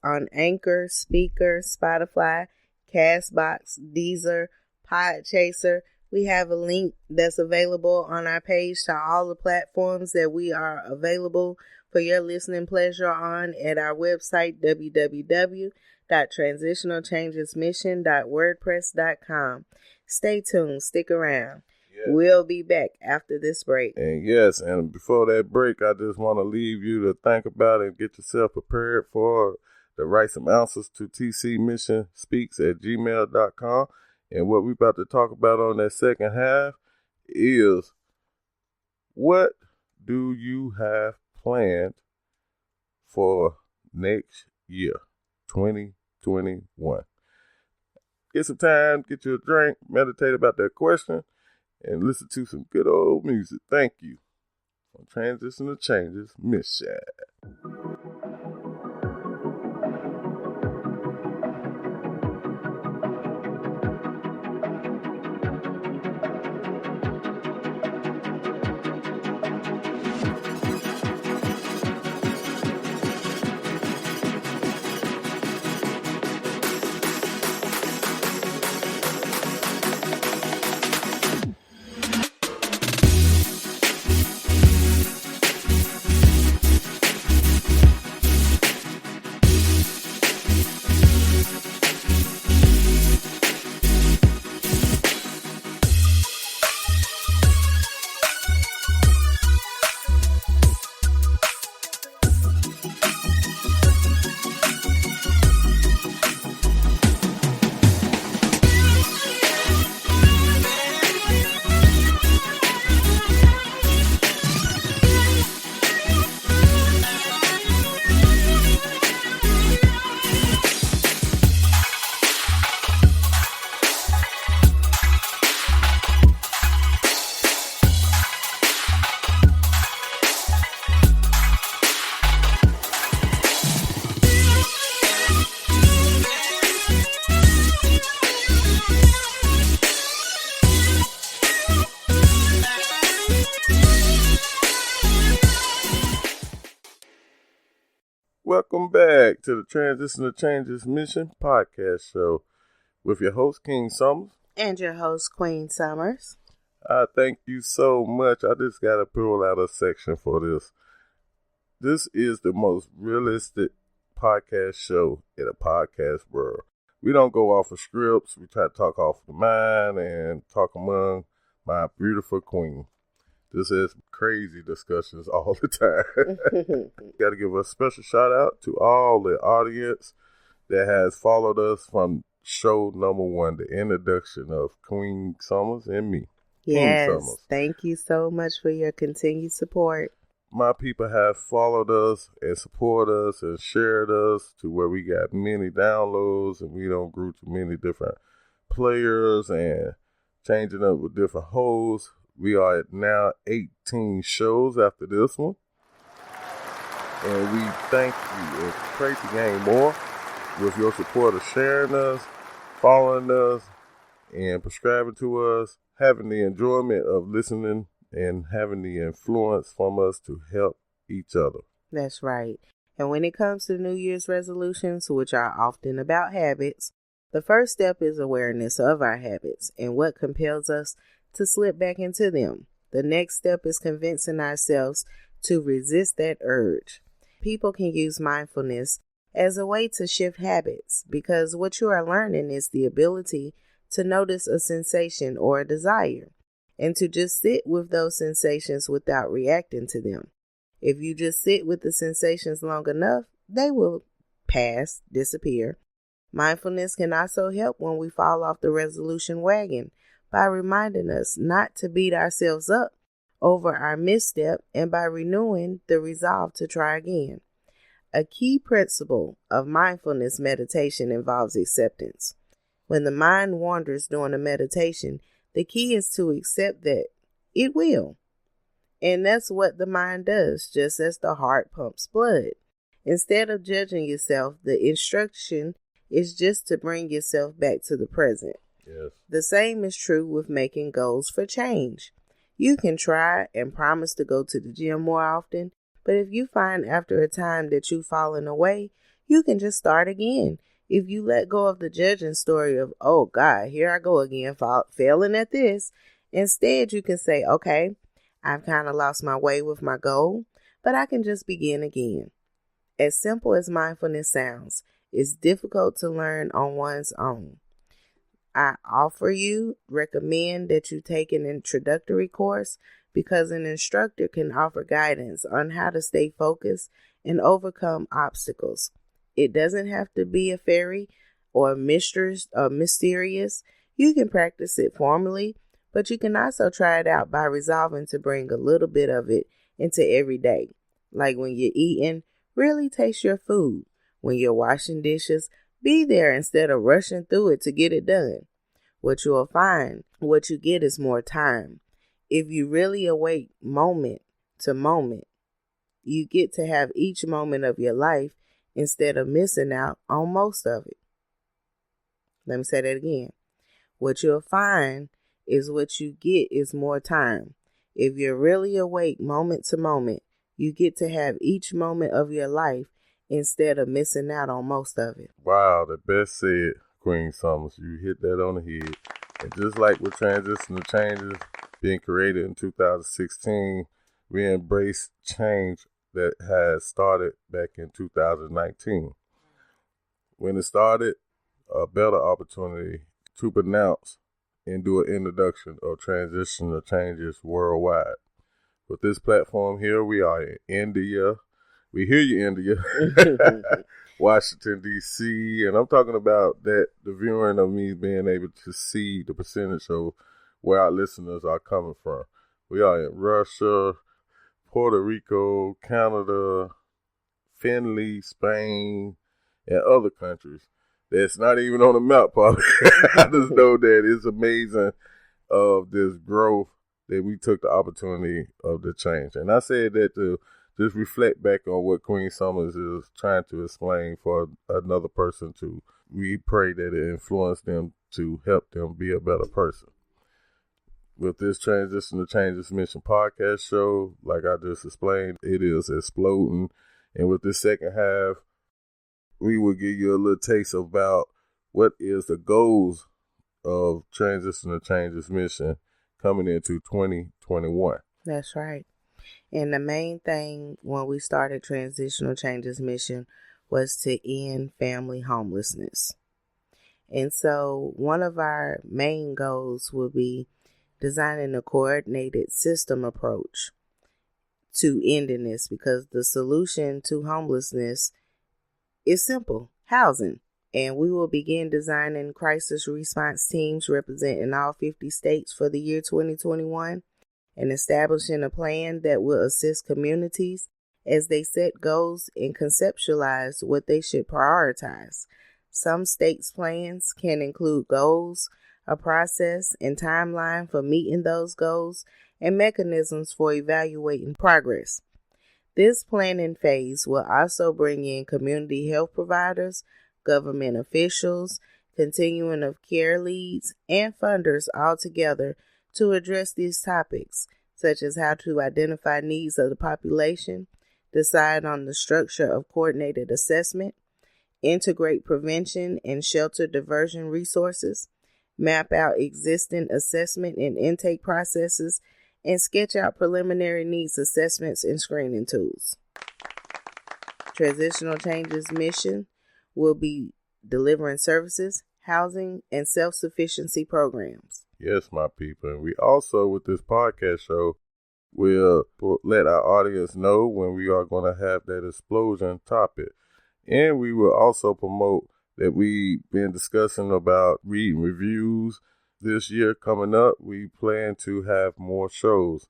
on Anchor, Speaker, Spotify, Castbox, Deezer, Podchaser. We have a link that's available on our page to all the platforms that we are available for your listening pleasure on at our website, www.transitionalchangesmission.wordpress.com. Stay tuned. Stick around. Yes. We'll be back after this break. And yes, and before that break, I just want to leave you to think about it and get yourself prepared for to write some answers to tcmissionspeaks@gmail.com. And what we're about to talk about on that second half is, what do you have planned for next year, 2021? Get some time, get you a drink, meditate about that question, and listen to some good old music. Thank you. On Transitional Changes Mission. Welcome back to the Transitional Changes Mission podcast show with your host, King Summers. And your host, Queen Summers. I thank you so much. I just got to pull out a section for this. This is the most realistic podcast show in a podcast world. We don't go off of scripts. We try to talk off the mind and talk among my beautiful queen. This is crazy discussions all the time. Got to give a special shout out to all the audience that has followed us from show number 1, the introduction of Queen Summers and me. Yes, thank you so much for your continued support. My people have followed us and supported us and shared us to where we got many downloads, and we don't grew to many different players and changing up with different hosts. We are at now 18 shows after this one. And we thank you and pray to gain more with your support of sharing us, following us, and prescribing to us, having the enjoyment of listening and having the influence from us to help each other. That's right. And when it comes to New Year's resolutions, which are often about habits, the first step is awareness of our habits and what compels us to slip back into them. The next step is convincing ourselves to resist that urge. People can use mindfulness as a way to shift habits, because what you are learning is the ability to notice a sensation or a desire and to just sit with those sensations without reacting to them. If you just sit with the sensations long enough, they will pass, disappear. Mindfulness can also help when we fall off the resolution wagon by reminding us not to beat ourselves up over our misstep and by renewing the resolve to try again. A key principle of mindfulness meditation involves acceptance. When the mind wanders during a meditation, the key is to accept that it will. And that's what the mind does, just as the heart pumps blood. Instead of judging yourself, the instruction is just to bring yourself back to the present. Yes. The same is true with making goals for change. You can try and promise to go to the gym more often, but if you find after a time that you've fallen away, you can just start again. If you let go of the judging story of, oh God, here I go again, failing at this, instead you can say, okay, I've kind of lost my way with my goal, but I can just begin again. As simple as mindfulness sounds, it's difficult to learn on one's own. I recommend that you take an introductory course because an instructor can offer guidance on how to stay focused and overcome obstacles. It doesn't have to be a fairy or mysterious. You can practice it formally, but you can also try it out by resolving to bring a little bit of it into every day. Like when you're eating, really taste your food. When you're washing dishes, be there instead of rushing through it to get it done. What you will find, what you get is more time. If you really awake moment to moment, you get to have each moment of your life instead of missing out on most of it. Let me say that again. What you'll find is what you get is more time. If you're really awake moment to moment, you get to have each moment of your life instead of missing out on most of it. Wow, the best said, Queen Summers. You hit that on the head. And just like with Transitional Changes being created in 2016, we embrace change that has started back in 2019. When it started, a better opportunity to pronounce and do an introduction of Transitional Changes worldwide. With this platform here, we are in India. We hear you, India. Washington, D.C. And I'm talking about that the viewing of me being able to see the percentage of where our listeners are coming from. We are in Russia, Puerto Rico, Canada, Finley, Spain, and other countries that's not even on the map, probably. I just know that it's amazing of this growth that we took the opportunity of the change. And I said that to just reflect back on what Queen Summers is trying to explain for another person to. We pray that it influenced them to help them be a better person. With this Transitional Changes Mission podcast show, like I just explained, it is exploding. And with this second half, we will give you a little taste about what is the goals of Transitional Changes Mission coming into 2021. That's right. And the main thing when we started Transitional Changes Mission was to end family homelessness. And so one of our main goals will be designing a coordinated system approach to ending this, because the solution to homelessness is simple: housing. And we will begin designing crisis response teams representing all 50 states for the year 2021 and establishing a plan that will assist communities as they set goals and conceptualize what they should prioritize. Some states' plans can include goals, a process and timeline for meeting those goals, and mechanisms for evaluating progress. This planning phase will also bring in community health providers, government officials, continuum of care leads, and funders all together to address these topics, such as how to identify needs of the population, decide on the structure of coordinated assessment, integrate prevention and shelter diversion resources, map out existing assessment and intake processes, and sketch out preliminary needs assessments and screening tools. Transitional Changes Mission will be delivering services, housing, and self-sufficiency programs. Yes, my people. And we also, with this podcast show, will let our audience know when we are going to have that explosion topic. And we will also promote that we've been discussing about reading reviews. This year coming up, we plan to have more shows,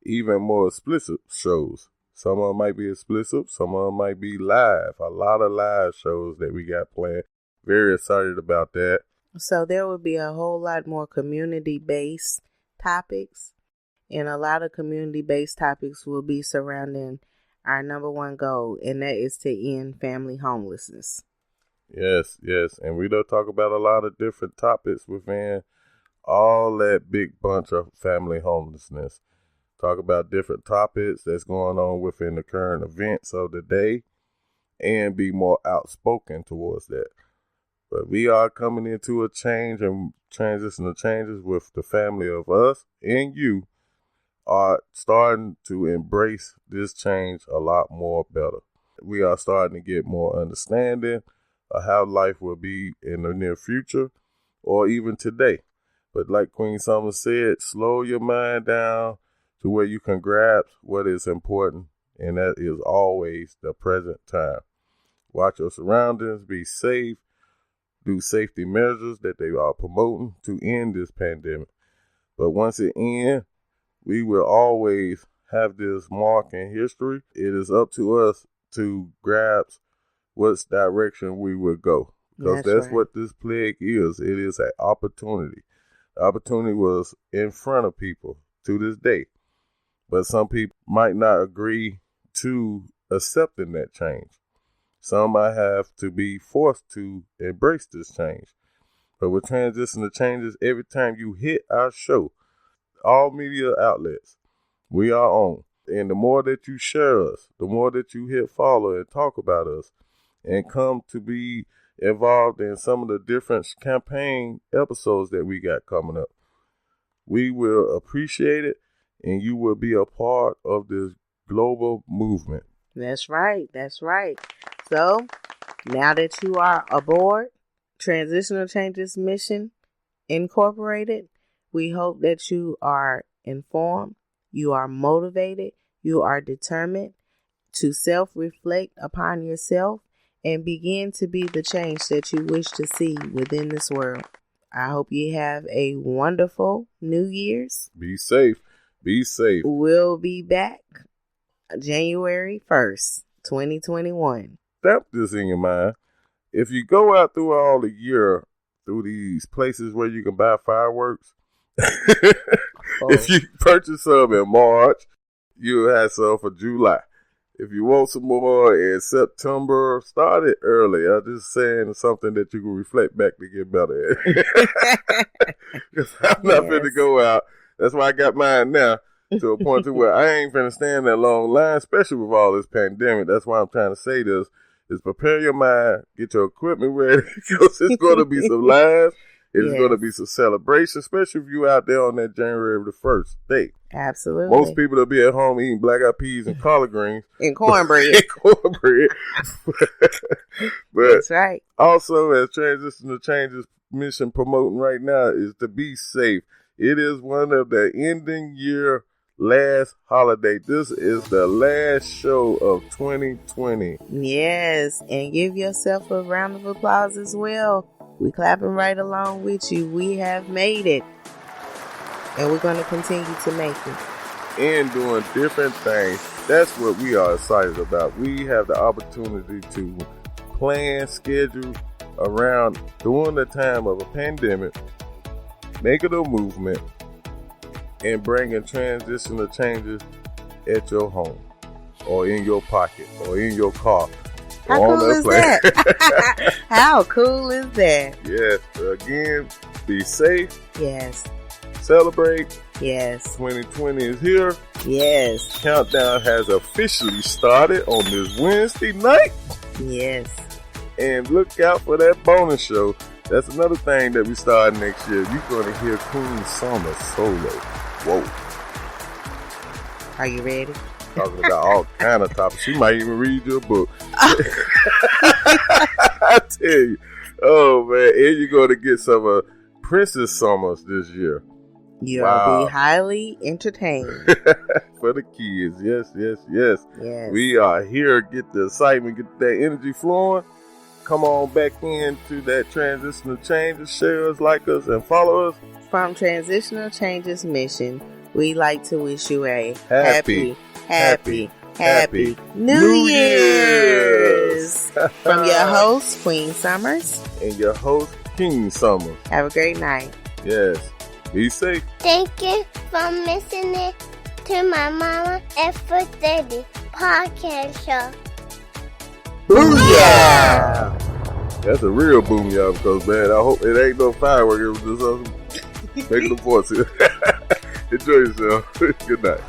even more explicit shows. Some of them might be explicit, some of them might be live. A lot of live shows that we got planned. Very excited about that. So there will be a whole lot more community-based topics, and a lot of community-based topics will be surrounding our number one goal, and that is to end family homelessness. Yes. And we don't talk about a lot of different topics within all that big bunch of family homelessness. Talk about different topics that's going on within the current events of the day. and be more outspoken towards that. But we are coming into a change and transitional changes with the family of us and you are starting to embrace this change a lot more better. We are starting to get more understanding of how life will be in the near future or even today. But like Queen Summer said, slow your mind down to where you can grasp what is important, and that is always the present time. Watch your surroundings, be safe, do safety measures that they are promoting to end this pandemic. But once it ends, we will always have this mark in history. It is up to us to grasp what direction we will go. Because that's right. What this plague is. It is an opportunity. The opportunity was in front of people to this day. But some people might not agree to accepting that change. Some might have to be forced to embrace this change. But with Transitional Changes, every time you hit our show, all media outlets, we are on. And the more that you share us, the more that you hit follow and talk about us and come to be involved in some of the different campaign episodes that we got coming up, we will appreciate it, and you will be a part of this global movement. That's right. That's right. So now that you are aboard Transitional Changes Mission Incorporated, we hope that you are informed, you are motivated, you are determined to self-reflect upon yourself and begin to be the change that you wish to see within this world. I hope you have a wonderful New Year's. Be safe. Be safe. We'll be back January 1st, 2021. Stamp this in your mind. If you go out through all the year, through these places where you can buy fireworks, if you purchase some in March, you'll have some for July. If you want some more in September, start it early. I'm just saying something that you can reflect back to get better at. Because I'm not finna go out. That's why I got mine now, to a point to where I ain't finna stand that long line, especially with all this pandemic. That's why I'm trying to say this, is prepare your mind, get your equipment ready, because it's going to be some lines. It's going to be some celebration, especially if you out there on that January the 1st day. Absolutely. Most people will be at home eating black-eyed peas and collard greens. And cornbread. But that's right. Also, as Transitional Changes Mission promoting right now, is to be safe. It is one of the ending year last holiday. This is the last show of 2020. Yes, and give yourself a round of applause as well. We're clapping right along with you. We have made it. And we're going to continue to make it. And doing different things. That's what we are excited about. We have the opportunity to plan, schedule around during the time of a pandemic, making a movement, and bringing transitional changes at your home or in your pocket or in your car. How cool is that? How cool is that? Yes. Again, be safe. Yes. Celebrate. Yes. 2020 is here. Yes. Countdown has officially started on this Wednesday night. Yes. And look out for that bonus show. That's another thing that we start next year. You're going to hear Queen Summer solo. Whoa. Are you ready? Talking about all kind of topics. She might even read your book. I tell you. Oh, man. And you're going to get some Princess Summers this year. You'll be highly entertained. For the kids. Yes. We are here. Get the excitement, get that energy flowing. Come on back into that Transitional Changes. Share us, like us, and follow us. From Transitional Changes Mission, we like to wish you a happy New Year's. From your host, Queen Summers. And your host, King Summers. Have a great night. Yes. Be safe. Thank you for listening to my Mama and for Daddy podcast show. Booyah! That's a real booyah because, man, I hope it ain't no firework. It was just us making the voice. Enjoy yourself. Good night.